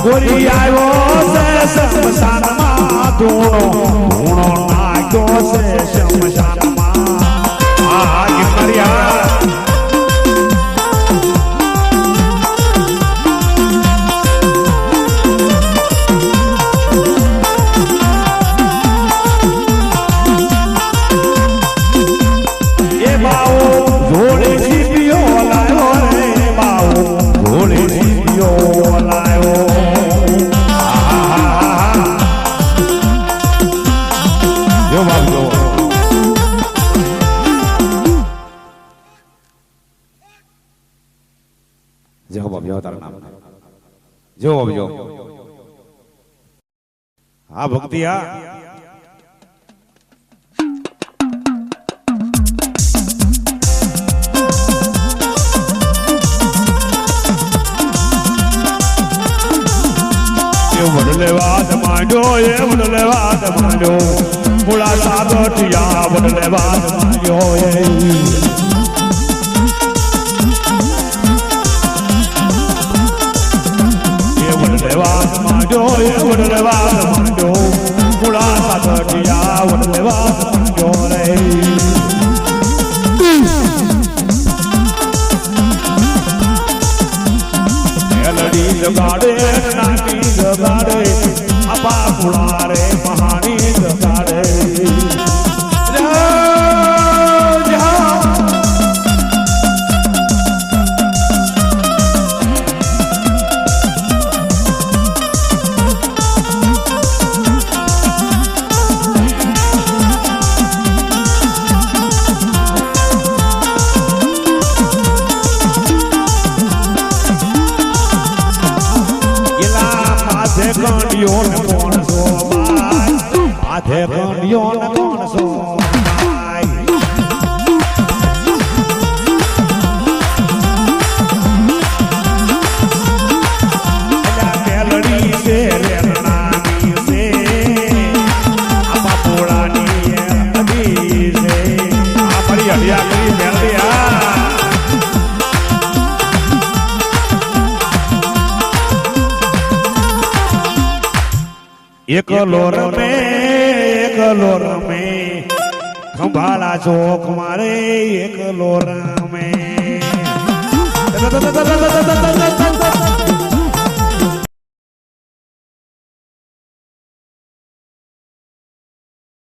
ગોરી આવ્યો છે શમશાનમાં ધૂણો નાખ્યો છે શમશાનમાં આ ગિરનારિયા એ બાઓ જોડે જીવ્યો લાયો રે બાઓ જોડે જીવ્યો લાયો જો જો હા ભક્તિ આ વડલેવાદ માંડ્યો એ વડલેવાદ માંડ્યો મુળા સાગઠિયા વડલેવાદ માંડ્યો એ વડલેવાદ માંડ્યો એ વડલેવાદ માંડ્યો મુળા સાગઠિયા વડલેવાદ માંડ્યો રે મેલડી જગાડે નાટી જગાડે આપા પુળારે મહાની જગાડે કંડિયો ને કોણ સો ભાઈ આધે કંડિયો ને કોણ સો ભાઈ કેલડી છે રેનાની છે આપા પોળાની અડી છે આ પડી અડિયા કરી મેલડી એકલો રમે ખંભાલા ચોક મારે એકલો રમે